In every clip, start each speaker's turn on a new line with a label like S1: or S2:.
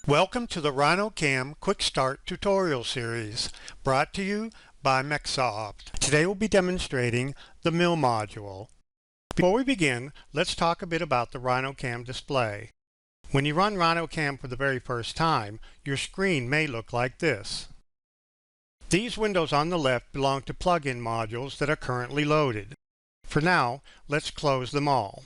S1: Welcome to the RhinoCAM Quick Start tutorial series, brought to you by MecSoft. Today we'll be demonstrating the mill module. Before we begin, let's talk a bit about the RhinoCAM display. When you run RhinoCAM for the very first time, your screen may look like this. These windows on the left belong to plug-in modules that are currently loaded. For now, let's close them all.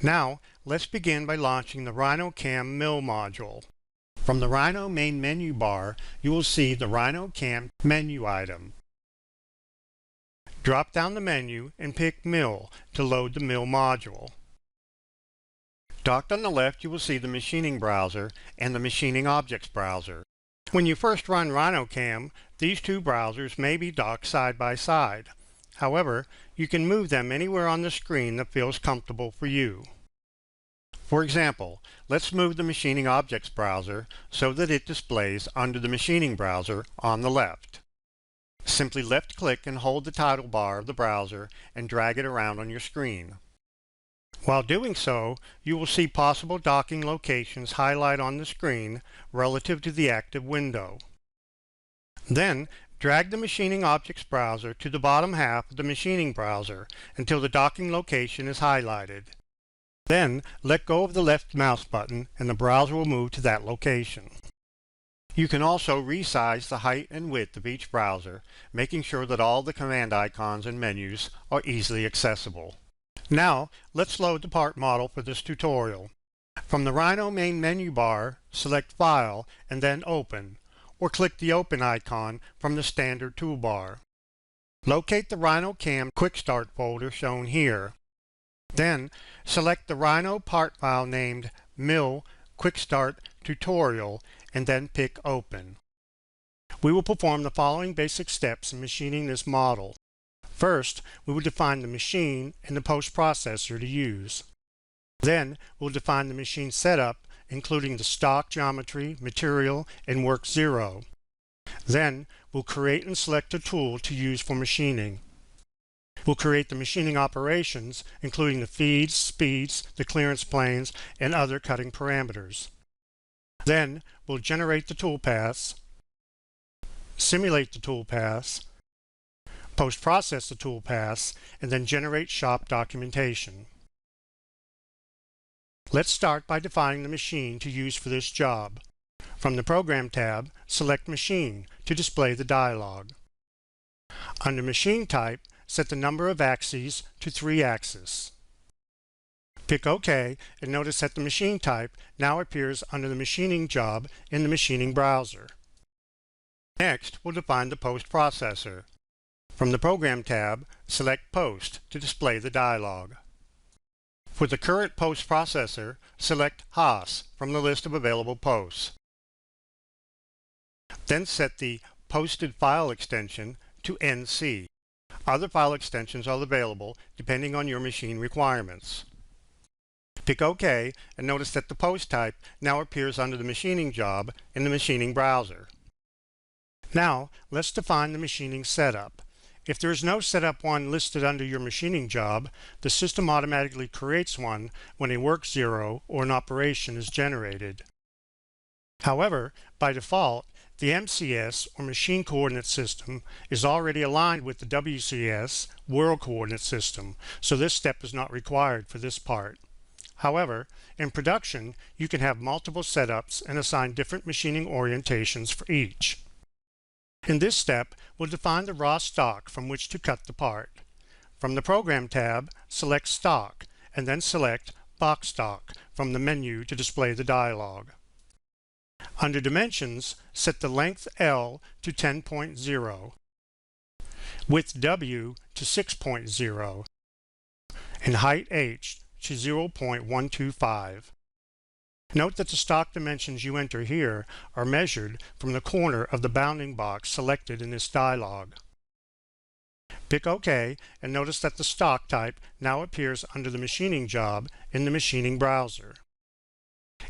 S1: Now, let's begin by launching the RhinoCAM Mill module. From the Rhino main menu bar, you will see the RhinoCAM menu item. Drop down the menu and pick Mill to load the Mill module. Docked on the left, you will see the Machining Browser and the Machining Objects Browser. When you first run RhinoCAM, these two browsers may be docked side by side. However, you can move them anywhere on the screen that feels comfortable for you. For example, let's move the Machining Objects Browser so that it displays under the Machining Browser on the left. Simply left-click and hold the title bar of the browser and drag it around on your screen. While doing so, you will see possible docking locations highlight on the screen relative to the active window. Then, drag the Machining Objects Browser to the bottom half of the Machining Browser until the docking location is highlighted. Then, let go of the left mouse button and the browser will move to that location. You can also resize the height and width of each browser, making sure that all the command icons and menus are easily accessible. Now, let's load the part model for this tutorial. From the Rhino main menu bar, select File and then Open, or click the Open icon from the standard toolbar. Locate the RhinoCAM Quick Start folder shown here. Then, select the Rhino part file named Mill Quick Start Tutorial and then pick Open. We will perform the following basic steps in machining this model. First, we will define the machine and the post-processor to use. Then, we'll define the machine setup, including the stock geometry, material, and work zero. Then, we'll create and select a tool to use for machining. We'll create the machining operations, including the feeds, speeds, the clearance planes, and other cutting parameters. Then, we'll generate the toolpaths, simulate the toolpaths, post-process the toolpaths, and then generate shop documentation. Let's start by defining the machine to use for this job. From the Program tab, select Machine to display the dialog. Under Machine Type, set the number of axes to 3 axis. Pick OK and notice that the machine type now appears under the machining job in the Machining Browser. Next, we'll define the post processor. From the Program tab, select Post to display the dialog. For the current post processor, select HOS from the list of available posts. Then set the Posted File extension to NC. Other file extensions are available depending on your machine requirements. Pick OK and notice that the post type now appears under the machining job in the Machining Browser. Now, let's define the machining setup. If there is no setup one listed under your machining job, the system automatically creates one when a work zero or an operation is generated. However, by default, the MCS, or Machine Coordinate System, is already aligned with the WCS, World Coordinate System, so this step is not required for this part. However, in production, you can have multiple setups and assign different machining orientations for each. In this step, we'll define the raw stock from which to cut the part. From the Program tab, select Stock, and then select Box Stock from the menu to display the dialog. Under Dimensions, set the length L to 10.0, width W to 6.0, and height H to 0.125. Note that the stock dimensions you enter here are measured from the corner of the bounding box selected in this dialog. Pick OK and notice that the stock type now appears under the machining job in the Machining Browser.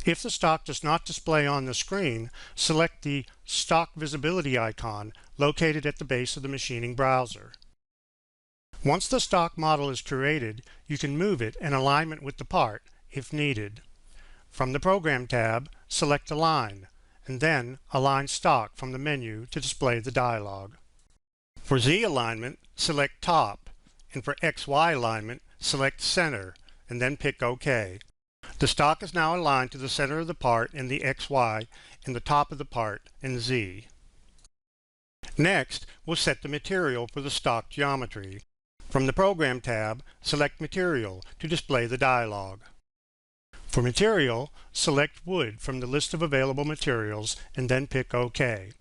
S1: If the stock does not display on the screen, select the Stock Visibility icon located at the base of the Machining Browser. Once the stock model is created, you can move it in alignment with the part if needed. From the Program tab, select Align, and then Align Stock from the menu to display the dialog. For Z alignment, select Top, and for XY alignment, select Center, and then pick OK. The stock is now aligned to the center of the part in the XY and the top of the part in Z. Next, we'll set the material for the stock geometry. From the Program tab, select Material to display the dialog. For material, select Wood from the list of available materials and then pick OK.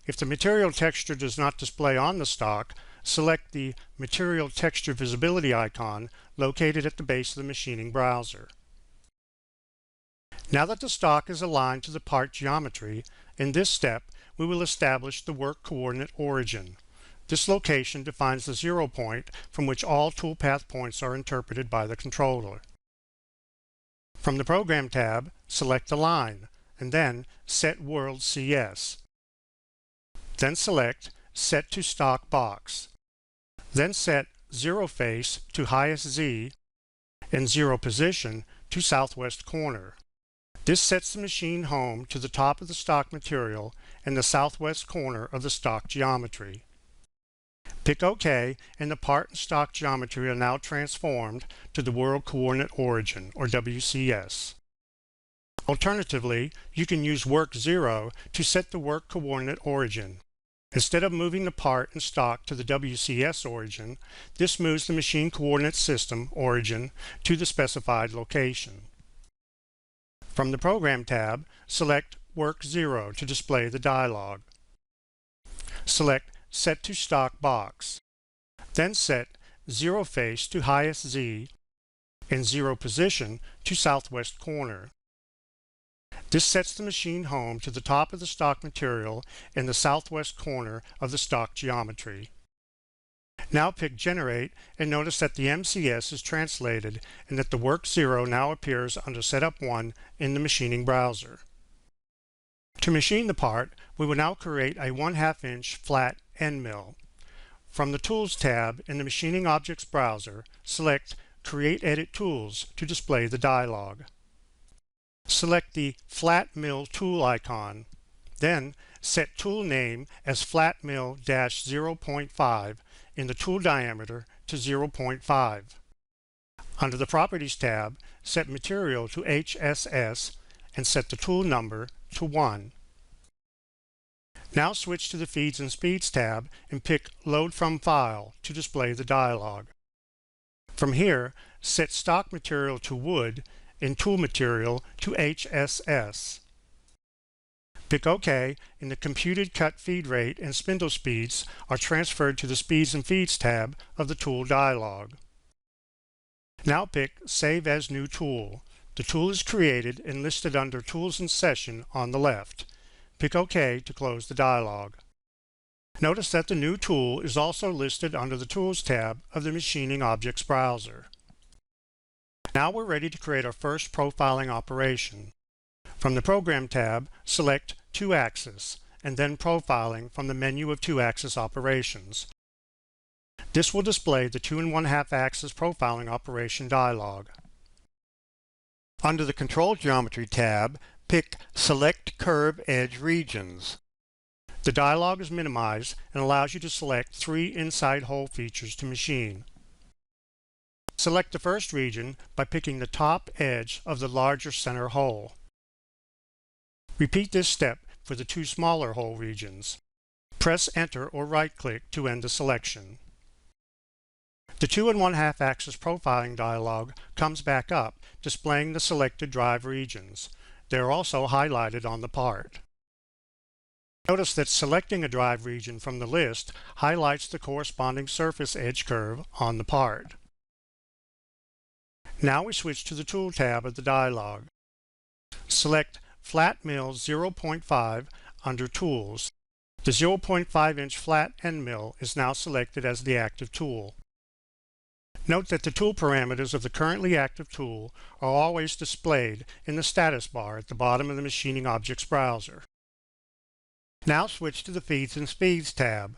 S1: If the material texture does not display on the stock, select the Material Texture Visibility icon located at the base of the machining browser. Now that the stock is aligned to the part geometry, in this step we will establish the work coordinate origin. This location defines the 0 point from which all toolpath points are interpreted by the controller. From the Program tab, select Align, and then Set World CS. Then select Set to Stock Box. Then set 0 Face to Highest Z and 0 Position to Southwest Corner. This sets the machine home to the top of the stock material and the southwest corner of the stock geometry. Pick OK, and the part and stock geometry are now transformed to the World Coordinate Origin, or WCS. Alternatively, you can use Work 0 to set the work coordinate origin. Instead of moving the part and stock to the WCS origin, this moves the machine coordinate system origin to the specified location. From the Program tab, select Work 0 to display the dialog. Select Set to Stock Box. Then set 0 Face to Highest Z and 0 Position to Southwest Corner. This sets the machine home to the top of the stock material in the southwest corner of the stock geometry. Now pick Generate and notice that the MCS is translated and that the Work 0 now appears under Setup 1 in the machining browser. To machine the part, we will now create a 1/2 inch flat end mill. From the Tools tab in the Machining Objects browser, select Create Edit Tools to display the dialog. Select the Flat Mill tool icon. Then set tool name as Flat Mill -0.5 in the tool diameter to 0.5. Under the Properties tab, set Material to HSS and set the tool number to 1. Now switch to the Feeds and Speeds tab and pick Load from File to display the dialog. From here, set Stock Material to Wood and Tool Material to HSS. Pick OK, and the computed cut feed rate and spindle speeds are transferred to the Speeds and Feeds tab of the Tool dialog. Now pick Save as New Tool. The tool is created and listed under Tools in Session on the left. Pick OK to close the dialog. Notice that the new tool is also listed under the Tools tab of the Machining Objects browser. Now we're ready to create our first profiling operation. From the Program tab, select 2-axis and then Profiling from the menu of 2-axis operations. This will display the 2 1/2 axis profiling operation dialog. Under the Control Geometry tab, pick Select Curve Edge Regions. The dialog is minimized and allows you to select 3 inside hole features to machine. Select the first region by picking the top edge of the larger center hole. Repeat this step for the 2 smaller hole regions. Press Enter or right-click to end the selection. The 2 1/2 axis profiling dialog comes back up, displaying the selected drive regions. They are also highlighted on the part. Notice that selecting a drive region from the list highlights the corresponding surface edge curve on the part. Now we switch to the Tool tab of the dialog. Select Flat Mill 0.5 under Tools. The 0.5 inch flat end mill is now selected as the active tool. Note that the tool parameters of the currently active tool are always displayed in the status bar at the bottom of the Machining Objects browser. Now switch to the Feeds and Speeds tab.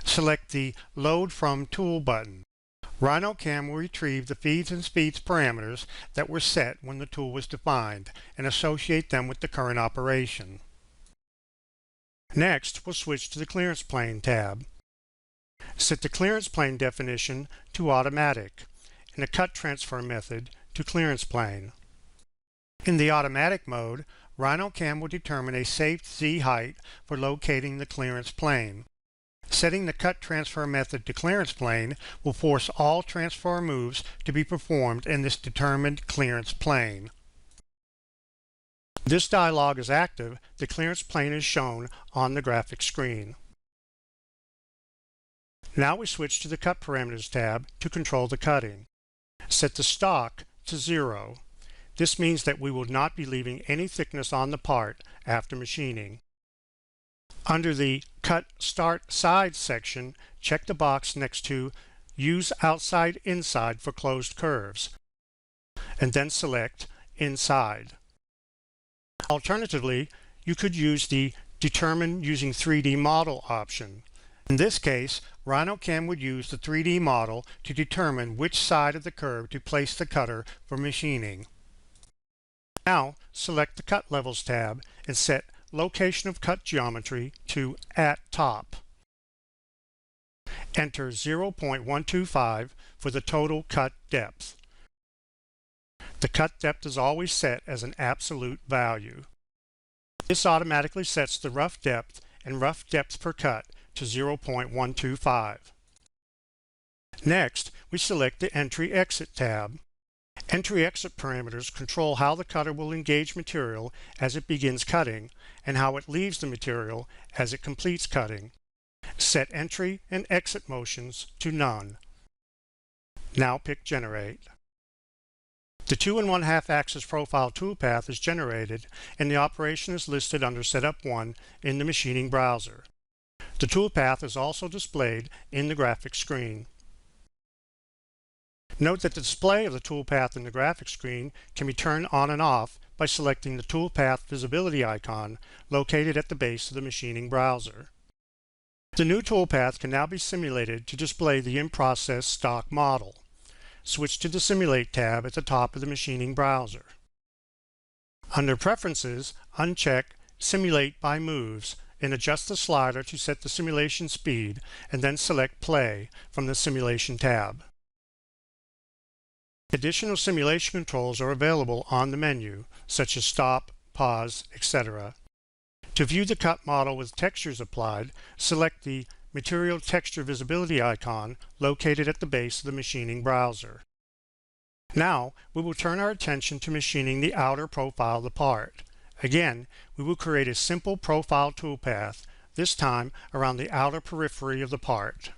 S1: Select the Load from Tool button. RhinoCAM will retrieve the feeds and speeds parameters that were set when the tool was defined and associate them with the current operation. Next, we'll switch to the Clearance Plane tab. Set the clearance plane definition to Automatic and the Cut Transfer method to Clearance Plane. In the Automatic mode, RhinoCAM will determine a safe Z height for locating the clearance plane. Setting the Cut Transfer method to Clearance Plane will force all transfer moves to be performed in this determined clearance plane. This dialog is active, the clearance plane is shown on the graphic screen. Now we switch to the Cut Parameters tab to control the cutting. Set the stock to 0. This means that we will not be leaving any thickness on the part after machining. Under the Cut Start Side section, check the box next to Use Outside Inside for closed curves, and then select Inside. Alternatively, you could use the Determine Using 3D Model option. In this case, RhinoCAM would use the 3D model to determine which side of the curve to place the cutter for machining. Now, select the Cut Levels tab and set Location of Cut Geometry to At Top. Enter 0.125 for the total cut depth. The cut depth is always set as an absolute value. This automatically sets the rough depth and rough depth per cut to 0.125. Next, we select the Entry-Exit tab. Entry-Exit parameters control how the cutter will engage material as it begins cutting and how it leaves the material as it completes cutting. Set entry and exit motions to none. Now pick Generate. The 2 1/2 axis profile toolpath is generated and the operation is listed under Setup 1 in the machining browser. The toolpath is also displayed in the graphic screen. Note that the display of the toolpath in the graphic screen can be turned on and off by selecting the toolpath visibility icon located at the base of the machining browser. The new toolpath can now be simulated to display the in-process stock model. Switch to the Simulate tab at the top of the machining browser. Under Preferences, uncheck Simulate by Moves and adjust the slider to set the simulation speed and then select Play from the Simulation tab. Additional simulation controls are available on the menu, such as stop, pause, etc. To view the cut model with textures applied, select the Material Texture Visibility icon located at the base of the machining browser. Now, we will turn our attention to machining the outer profile of the part. Again, we will create a simple profile toolpath, this time around the outer periphery of the part.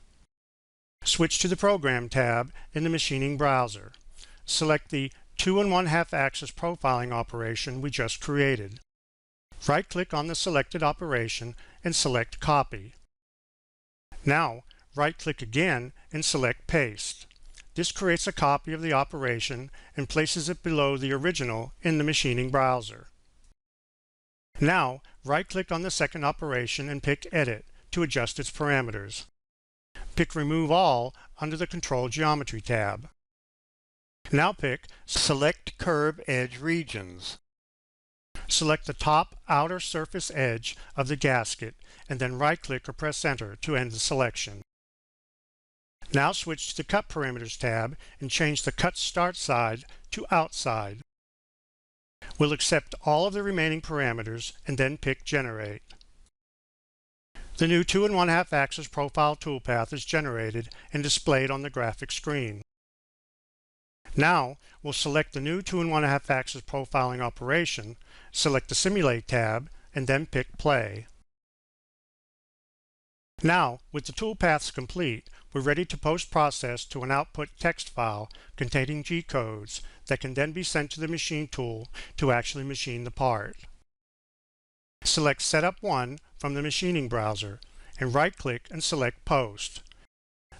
S1: Switch to the Program tab in the machining browser. Select the 2 1/2 axis profiling operation we just created. Right-click on the selected operation and select Copy. Now, right-click again and select Paste. This creates a copy of the operation and places it below the original in the machining browser. Now, right-click on the second operation and pick Edit to adjust its parameters. Pick Remove All under the Control Geometry tab. Now pick Select Curve Edge Regions. Select the top outer surface edge of the gasket and then right-click or press Enter to end the selection. Now switch to the Cut Parameters tab and change the Cut Start Side to Outside. We'll accept all of the remaining parameters and then pick Generate. The new 2 1/2 axis profile toolpath is generated and displayed on the graphic screen. Now, we'll select the new 2 1/2 axis profiling operation, select the Simulate tab, and then pick Play. Now, with the toolpaths complete, we're ready to post-process to an output text file containing G-codes that can then be sent to the machine tool to actually machine the part. Select Setup 1 from the machining browser and right-click and select Post.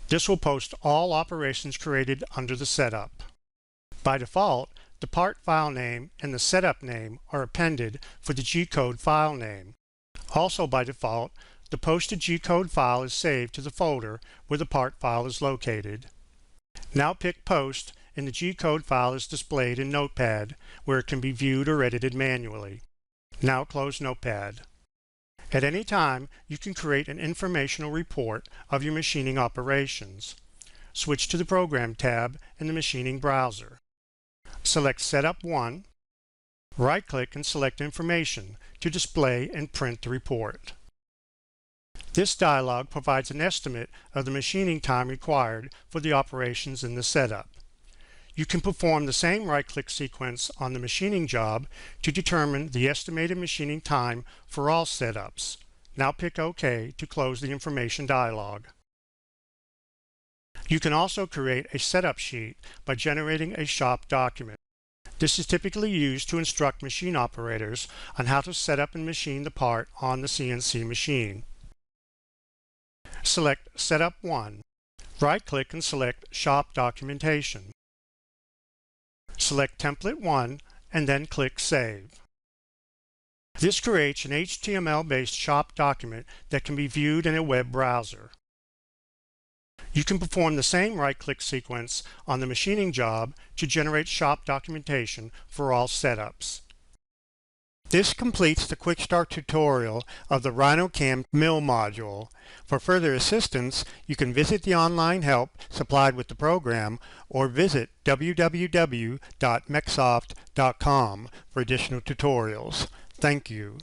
S1: This will post all operations created under the setup. By default, the part file name and the setup name are appended for the G-code file name. Also by default, the posted G-code file is saved to the folder where the part file is located. Now pick Post, and the G-code file is displayed in Notepad, where it can be viewed or edited manually. Now close Notepad. At any time, you can create an informational report of your machining operations. Switch to the Program tab in the Machining browser. Select Setup 1. Right-click and select Information to display and print the report. This dialog provides an estimate of the machining time required for the operations in the setup. You can perform the same right-click sequence on the machining job to determine the estimated machining time for all setups. Now pick OK to close the information dialog. You can also create a setup sheet by generating a shop document. This is typically used to instruct machine operators on how to set up and machine the part on the CNC machine. Select Setup 1. Right-click and select Shop Documentation. Select Template 1 and then click Save. This creates an HTML-based shop document that can be viewed in a web browser. You can perform the same right-click sequence on the machining job to generate shop documentation for all setups. This completes the Quick Start tutorial of the RhinoCAM mill module. For further assistance, you can visit the online help supplied with the program or visit www.mecsoft.com for additional tutorials. Thank you.